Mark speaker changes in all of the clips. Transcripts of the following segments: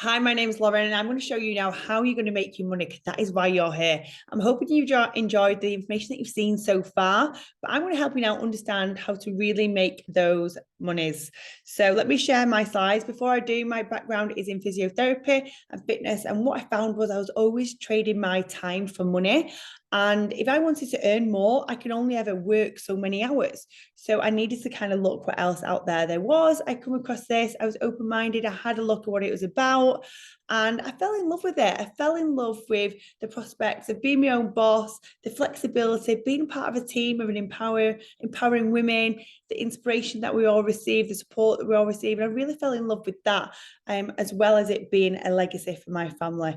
Speaker 1: Hi, my name is Lauren, and I'm going to show you now how you're going to make your money because that is why you're here. I'm hoping you've enjoyed the information that you've seen so far, but I'm going to help you now understand how to really make those monies. So let me share my slides. Before I do, my background is in physiotherapy and fitness, and what I found was I was always trading my time for money. And if I wanted to earn more, I can only ever work so many hours. So I needed to kind of look what else out there was. I come across this. I was open-minded. I had a look at what it was about. And I fell in love with it. I fell in love with the prospects of being my own boss, the flexibility, being part of a team of an empowering women, the inspiration that we all receive, the support that we all receive. And I really fell in love with that, as well as it being a legacy for my family.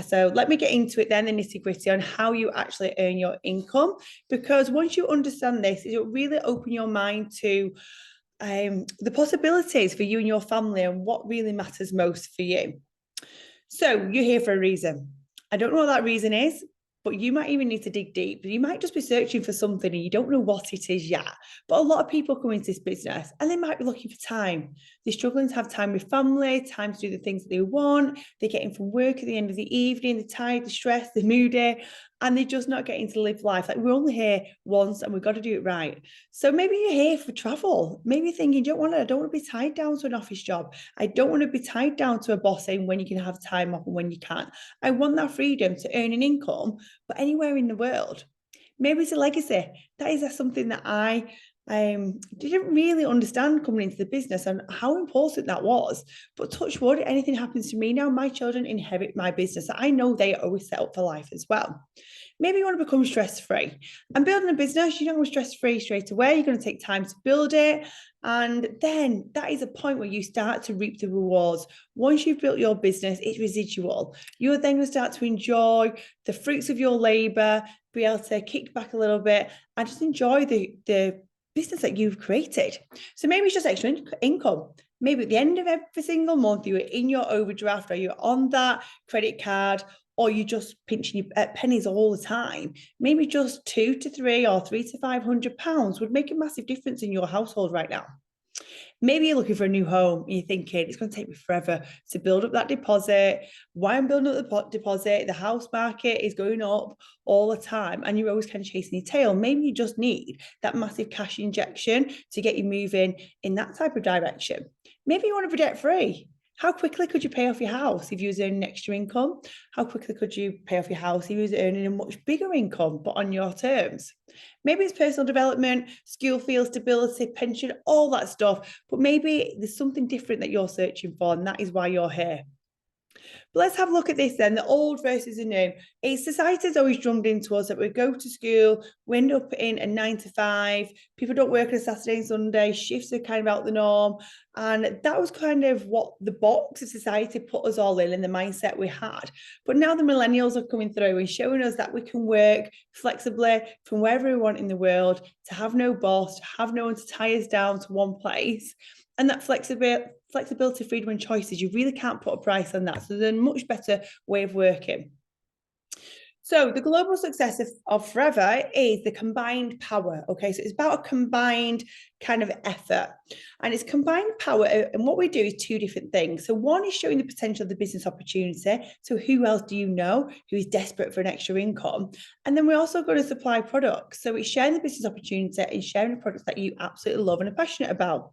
Speaker 1: So let me get into it then, the nitty gritty on how you actually earn your income. Because once you understand this, it'll really open your mind to the possibilities for you and your family and what really matters most for you. So you're here for a reason. I don't know what that reason is, but you might even need to dig deep. You might just be searching for something and you don't know what it is yet. But a lot of people come into this business and they might be looking for time. They're struggling to have time with family, time to do the things that they want. They're getting from work at the end of the evening, they're tired, they're stressed, they're moody, and they're just not getting to live life. Like, we're only here once and we've got to do it right. So maybe you're here for travel. Maybe you're thinking, I don't want to be tied down to an office job. I don't want to be tied down to a boss saying when you can have time off and when you can't. I want that freedom to earn an income, but anywhere in the world. Maybe it's a legacy. That is something that I didn't really understand coming into the business and how important that was. But touch wood, anything happens to me now, my children inherit my business. I know they are always set up for life as well. Maybe you want to become stress-free. And building a business, you don't go stress-free straight away. You're going to take time to build it. And then that is a point where you start to reap the rewards. Once you've built your business, it's residual. You're then going to start to enjoy the fruits of your labor, be able to kick back a little bit and just enjoy the business that you've created. So maybe it's just extra income. Maybe at the end of every single month, you're in your overdraft or you're on that credit card, or you're just pinching your pennies all the time. Maybe just £2 to £3 or £300 to £500 would make a massive difference in your household right now. Maybe you're looking for a new home and you're thinking it's going to take me forever to build up that deposit. Why I'm building up the deposit? The house market is going up all the time and you're always kind of chasing your tail. Maybe you just need that massive cash injection to get you moving in that type of direction. Maybe you want to be debt free. How quickly could you pay off your house if you was earning extra income? How quickly could you pay off your house if you was earning a much bigger income, but on your terms? Maybe it's personal development, school feel, stability, pension, all that stuff. But maybe there's something different that you're searching for, and that is why you're here. But let's have a look at this then, the old versus the new. Society's always drummed into us that we go to school, we end up in a 9 to 5, people don't work on a Saturday and Sunday, shifts are kind of out the norm. And that was kind of what the box of society put us all in and the mindset we had. But now the millennials are coming through and showing us that we can work flexibly from wherever we want in the world, to have no boss, to have no one to tie us down to one place. And that flexibility, freedom, and choices, you really can't put a price on that. So there's a much better way of working. So the global success of Forever is the combined power. Okay, so it's about a combined kind of effort. And it's combined power. And what we do is two different things. So one is showing the potential of the business opportunity. So who else do you know who is desperate for an extra income? And then we're also going to supply products. So it's sharing the business opportunity and sharing the products that you absolutely love and are passionate about.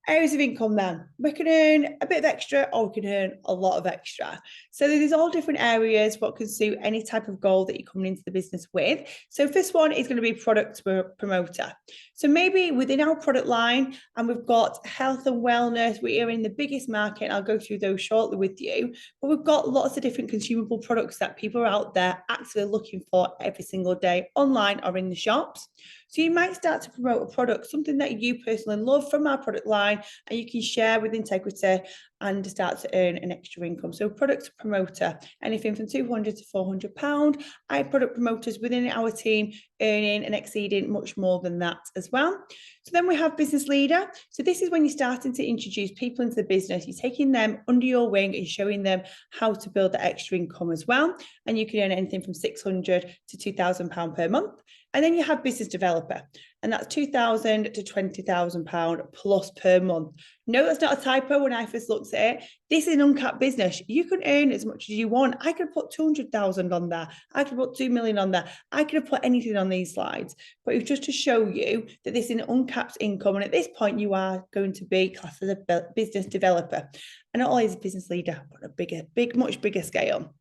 Speaker 1: Areas of income then. We can earn a bit of extra or we can earn a lot of extra. So there's all different areas what can suit any type of goal that you're coming into the business with. So first one is going to be product promoter. So maybe within our product line, and we've got health and wellness, we are in the biggest market, and I'll go through those shortly with you, but we've got lots of different consumable products that people are out there actually looking for every single day, online or in the shops. So you might start to promote a product, something that you personally love from our product line, and you can share with integrity and start to earn an extra income. So product promoter, anything from £200 to £400. I have product promoters within our team earning and exceeding much more than that as well. So then we have business leader. So this is when you're starting to introduce people into the business. You're taking them under your wing and showing them how to build that extra income as well. And you can earn anything from £600 to £2,000 per month. And then you have business developer, and that's £2,000 to £20,000 plus per month. No, that's not a typo when I first looked at it. This is an uncapped business. You can earn as much as you want. I could put 200,000 on there. I could put 2 million on there. I could have put anything on these slides, but it's just to show you that this is an uncapped income. And at this point, you are going to be classed as a business developer, and not always a business leader, but a much bigger scale.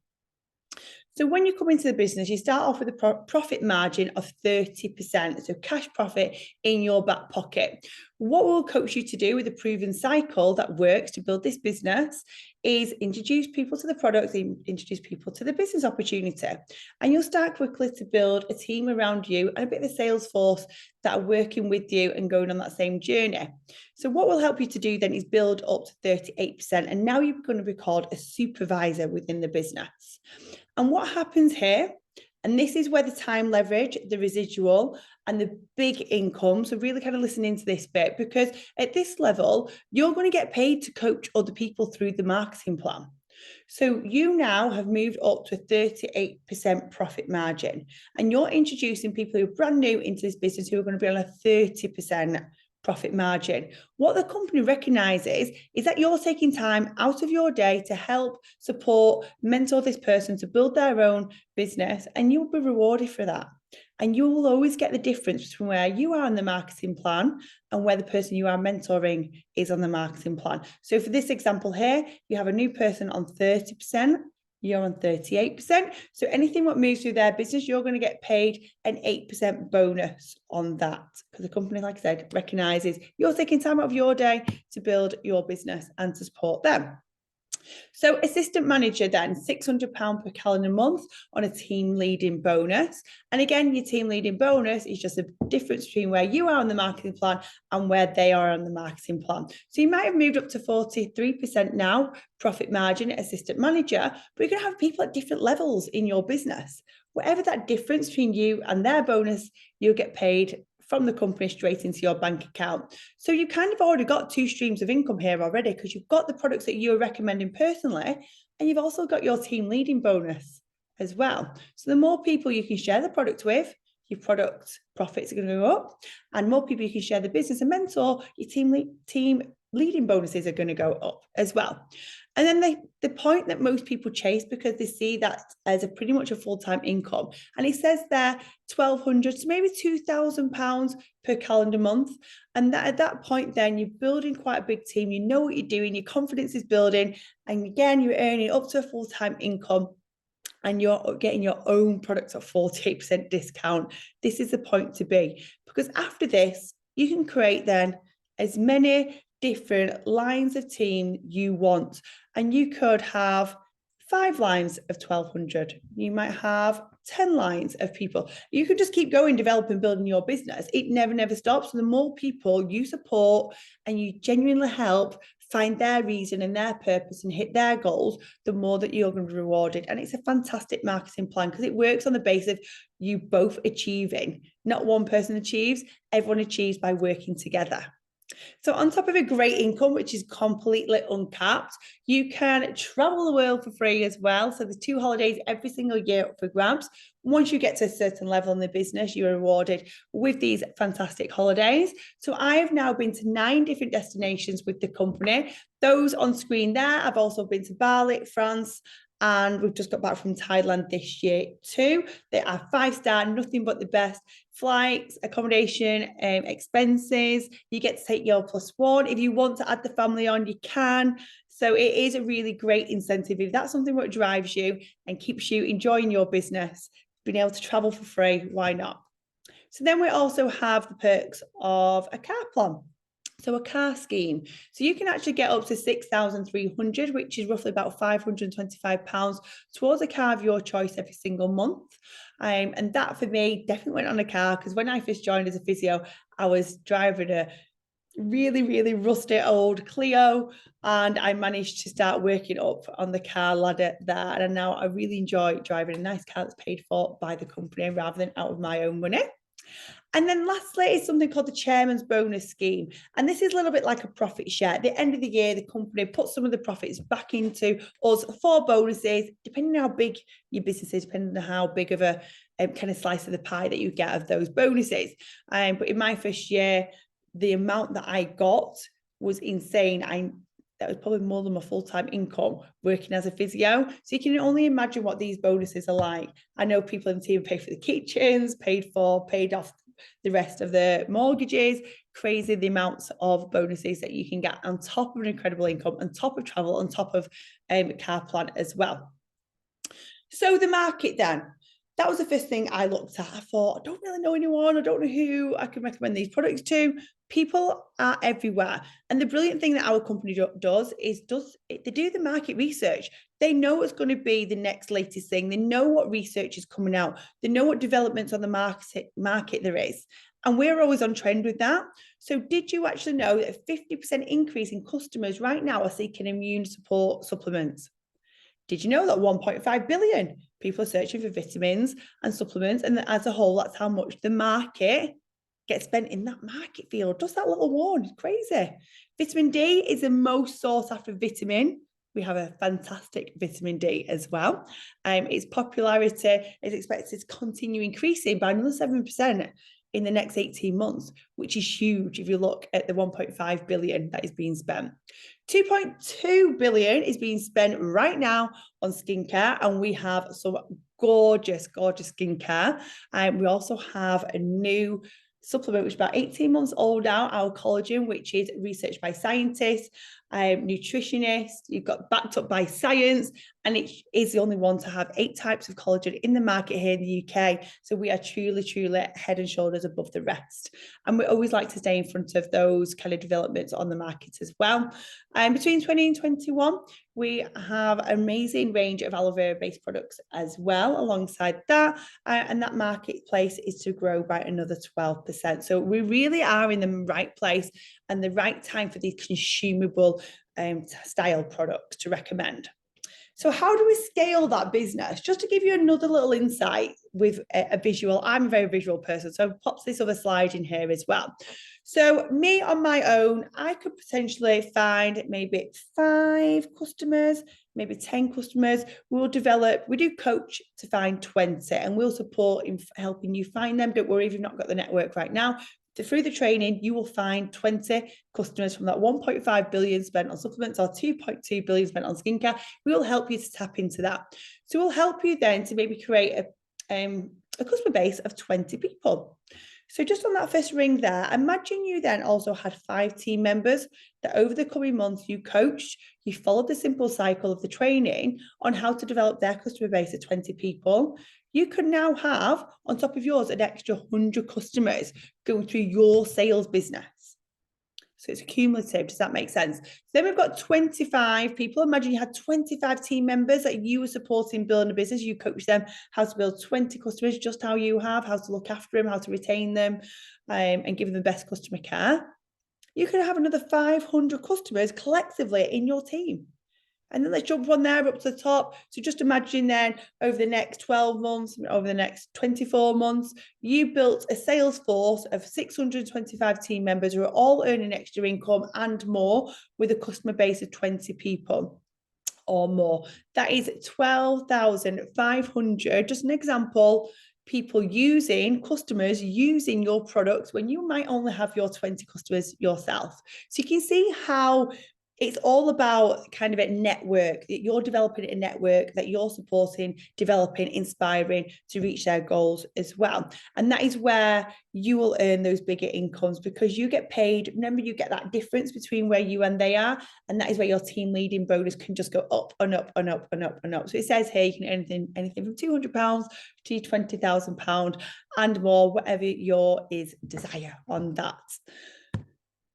Speaker 1: So when you come into the business, you start off with a profit margin of 30%, so cash profit in your back pocket. What we'll coach you to do with a proven cycle that works to build this business is introduce people to the products, introduce people to the business opportunity. And you'll start quickly to build a team around you and a bit of a sales force that are working with you and going on that same journey. So what will help you to do then is build up to 38%. And now you're going to be called a supervisor within the business. And what happens here, and this is where the time leverage, the residual, and the big income, so really kind of listen into this bit, because at this level, you're going to get paid to coach other people through the marketing plan. So you now have moved up to a 38% profit margin, and you're introducing people who are brand new into this business who are going to be on a 30% profit margin. What the company recognizes is that you're taking time out of your day to help, support, mentor this person to build their own business, and you'll be rewarded for that. And you will always get the difference between where you are on the marketing plan and where the person you are mentoring is on the marketing plan. So for this example here, you have a new person on 30%, you're on 38%. So anything that moves through their business, you're going to get paid an 8% bonus on that, because the company, like I said, recognizes you're taking time out of your day to build your business and to support them. So assistant manager then, £600 per calendar month on a team leading bonus. And again, your team leading bonus is just a difference between where you are on the marketing plan and where they are on the marketing plan. So you might have moved up to 43% now, profit margin assistant manager, but you're going to have people at different levels in your business. Whatever that difference between you and their bonus, you'll get paid from the company straight into your bank account. So you kind of already got 2 streams of income here already, because you've got the products that you're recommending personally, and you've also got your team leading bonus as well. So the more people you can share the product with, your product profits are going to go up, and more people you can share the business and mentor, your team leading bonuses are going to go up as well. And then the point that most people chase, because they see that as a pretty much a full-time income, and it says there £1,200 to maybe £2,000 per calendar month. And that at that point, then you're building quite a big team. You know what you're doing. Your confidence is building, and again, you're earning up to a full-time income, and you're getting your own product at 48% discount. This is the point to be, because after this, you can create then as many different lines of team you want, and you could have 5 lines of 1,200. You might have 10 lines of people. You could just keep going, developing, building your business. It never stops. And the more people you support and you genuinely help find their reason and their purpose and hit their goals, the more that you're going to be rewarded. And it's a fantastic marketing plan, because it works on the basis of you both achieving. Not one person achieves, everyone achieves by working together. So on top of a great income, which is completely uncapped, you can travel the world for free as well. So there's 2 holidays every single year up for grabs. Once you get to a certain level in the business, you're rewarded with these fantastic holidays. So I have now been to 9 different destinations with the company. Those on screen there, I've also been to Bali, France, and we've just got back from Thailand this year too. They are 5-star, nothing but the best. Flights, accommodation, expenses. You get to take your +1. If you want to add the family on, you can. So it is a really great incentive. If that's something that drives you and keeps you enjoying your business, being able to travel for free, why not? So then we also have the perks of a car plan. So a car scheme. So you can actually get up to 6,300, which is roughly about £525 towards a car of your choice every single month. And that for me definitely went on a car, because when I first joined as a physio, I was driving a really rusty old Clio, and I managed to start working up on the car ladder there. And now I really enjoy driving a nice car that's paid for by the company rather than out of my own money. And then lastly is something called the chairman's bonus scheme. And this is a little bit like a profit share. At the end of the year, the company puts some of the profits back into us for bonuses, depending on how big your business is, depending on how big of a kind of slice of the pie that you get of those bonuses. But in my first year, the amount that I got was insane. That was probably more than my full-time income working as a physio. So you can only imagine what these bonuses are like. I know people in the team paid for the kitchens, paid off the rest of the mortgages. Crazy the amounts of bonuses that you can get on top of an incredible income, on top of travel, on top of car plan as well. So the market then. That was the first thing I looked at. I thought, I don't really know anyone. I don't know who I can recommend these products to. People are everywhere. And the brilliant thing that our company does is they do the market research. They know what's going to be the next latest thing. They know what research is coming out. They know what developments on the market there is. And we're always on trend with that. So did you actually know that a 50% increase in customers right now are seeking immune support supplements? Did you know that 1.5 billion people are searching for vitamins and supplements? And as a whole, that's how much the market gets spent in that market field. Just that little one, it's crazy. Vitamin D is the most sought after vitamin. We have a fantastic vitamin D as well. Its popularity is expected to continue increasing by another 7% in the next 18 months, which is huge if you look at the 1.5 billion that is being spent. 2.2 billion is being spent right now on skincare, and we have some gorgeous skincare. We also have a new supplement which is about 18 months old now, our collagen, which is researched by scientists, nutritionists. You've got backed up by science, and it is the only one to have 8 types of collagen in the market here in the UK. So we are truly head and shoulders above the rest. And we always like to stay in front of those kind of developments on the market as well. Between 20 and 21, we have an amazing range of aloe vera based products as well alongside that. And that marketplace is to grow by another 12%. So we really are in the right place and the right time for these consumable style products to recommend. So how do we scale that business? Just to give you another little insight with a visual, I'm a very visual person, so I've popped this other slide in here as well. So me on my own, I could potentially find maybe 5 customers, maybe 10 customers. We do coach to find 20, and we'll support in helping you find them. Don't worry if you've not got the network right now. Through the training, you will find 20 customers from that 1.5 billion spent on supplements or 2.2 billion spent on skincare. We will help you to tap into that. So we'll help you then to maybe create a customer base of 20 people. So just on that first ring there, imagine you then also had 5 team members that over the coming months you coached, you followed the simple cycle of the training on how to develop their customer base of 20 people. You could now have, on top of yours, an extra 100 customers going through your sales business. So it's cumulative. Does that make sense? So then we've got 25 people. Imagine you had 25 team members that you were supporting building a business. You coach them how to build 20 customers, just how you have, how to look after them, how to retain them, and give them the best customer care. You could have another 500 customers collectively in your team. And then let's jump on there up to the top. So just imagine then over the next 12 months, over the next 24 months, you built a sales force of 625 team members who are all earning extra income and more with a customer base of 20 people or more. That is 12,500, just an example, customers using your products when you might only have your 20 customers yourself. So you can see how it's all about kind of a network. You're developing a network that you're supporting, developing, inspiring to reach their goals as well. And that is where you will earn those bigger incomes because you get paid. Remember, you get that difference between where you and they are. And that is where your team leading bonus can just go up and up and up and up and up. So it says here you can earn anything from £200 to £20,000 and more, whatever your desire on that.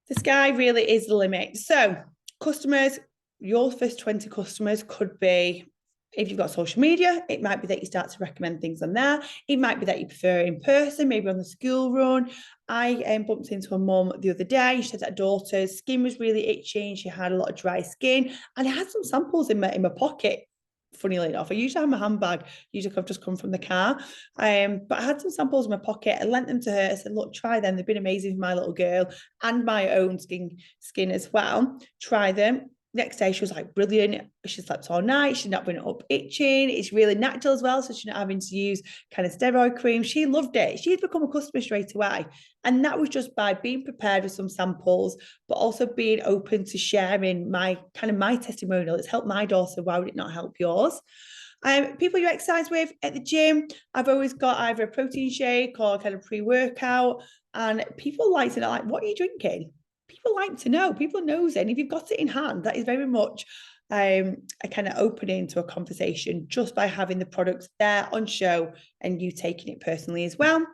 Speaker 1: The sky really is the limit. So customers, your first 20 customers could be, if you've got social media, it might be that you start to recommend things on there. It might be that you prefer in person, maybe on the school run. I bumped into a mum the other day. She said that her daughter's skin was really itchy and she had a lot of dry skin. And I had some samples in my pocket funnily enough. I usually have my handbag, usually I've just come from the car. But I had some samples in my pocket. I lent them to her. I said, look, try them. They've been amazing for my little girl and my own skin as well. Try them. Next day, she was like, brilliant. She slept all night. She's not been up itching. It's really natural as well. So she's not having to use kind of steroid cream. She loved it. She'd become a customer straight away. And that was just by being prepared with some samples, but also being open to sharing my testimonial. It's helped my daughter. Why would it not help yours? People you exercise with at the gym, I've always got either a protein shake or kind of pre-workout. And people like to know, like, what are you drinking? People like to know, people knows it. And if you've got it in hand, that is very much a kind of opening to a conversation just by having the products there on show and you taking it personally as well.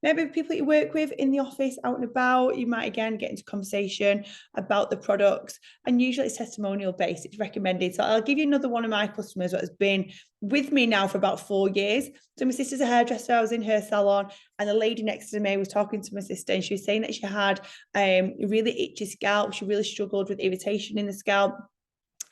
Speaker 1: Maybe people that you work with in the office, out and about, you might again get into conversation about the products, and usually it's testimonial based, it's recommended. So I'll give you another one of my customers that has been with me now for about 4 years. So my sister's a hairdresser. I was in her salon and the lady next to me was talking to my sister and she was saying that she had a really itchy scalp. She really struggled with irritation in the scalp.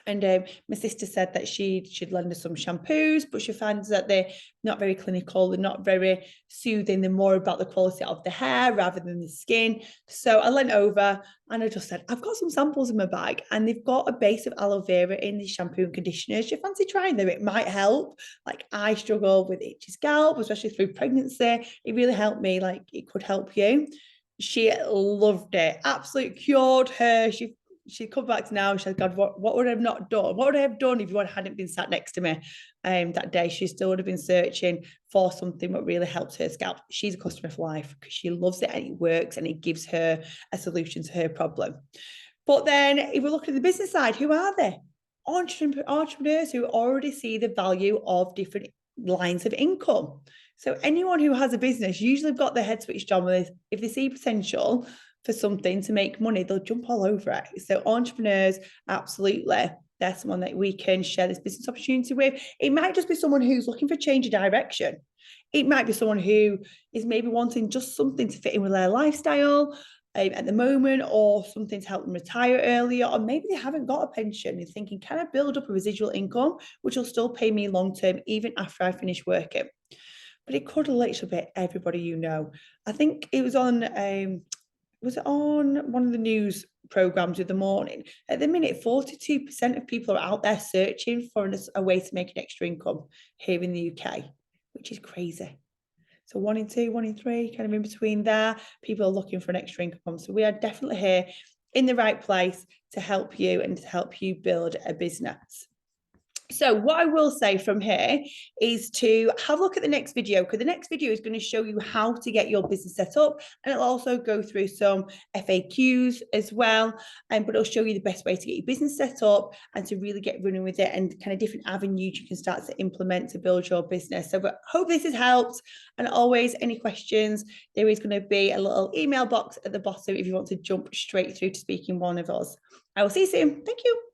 Speaker 1: And my sister said that she'd lend her some shampoos, but she finds that they're not very clinical, they're not very soothing, they're more about the quality of the hair rather than the skin. So I went over and I just said, I've got some samples in my bag and they've got a base of aloe vera in the shampoo and conditioners. Do you fancy trying them? It might help. Like, I struggle with itchy scalp, especially through pregnancy. It really helped me, like it could help you. She loved it, absolutely cured her. She'd come back to now. She said, God, what would I have not done? What would I have done if you hadn't been sat next to me that day? She still would have been searching for something that really helps her scalp. She's a customer for life because she loves it and it works and it gives her a solution to her problem. But then if we look at the business side, who are they? Entrepreneurs who already see the value of different lines of income. So anyone who has a business usually got their head switched on with, if they see potential for something to make money, they'll jump all over it. So entrepreneurs, absolutely, that's someone that we can share this business opportunity with. It might just be someone who's looking for change of direction. It might be someone who is maybe wanting just something to fit in with their lifestyle at the moment, or something to help them retire earlier, or maybe they haven't got a pension and thinking, can I build up a residual income which will still pay me long term even after I finish working? But it could literally be everybody you know. I think it was on one of the news programs of the morning. At the minute, 42% of people are out there searching for a way to make an extra income here in the UK, which is crazy. So 1 in 2, 1 in 3, kind of in between there, people are looking for an extra income. So we are definitely here in the right place to help you and to help you build a business. So what I will say from here is to have a look at the next video, because the next video is going to show you how to get your business set up, and it'll also go through some FAQs as well, but it'll show you the best way to get your business set up and to really get running with it, and kind of different avenues you can start to implement to build your business. So I hope this has helped, and always, any questions, there is going to be a little email box at the bottom if you want to jump straight through to speaking one of us. I will see you soon. Thank you.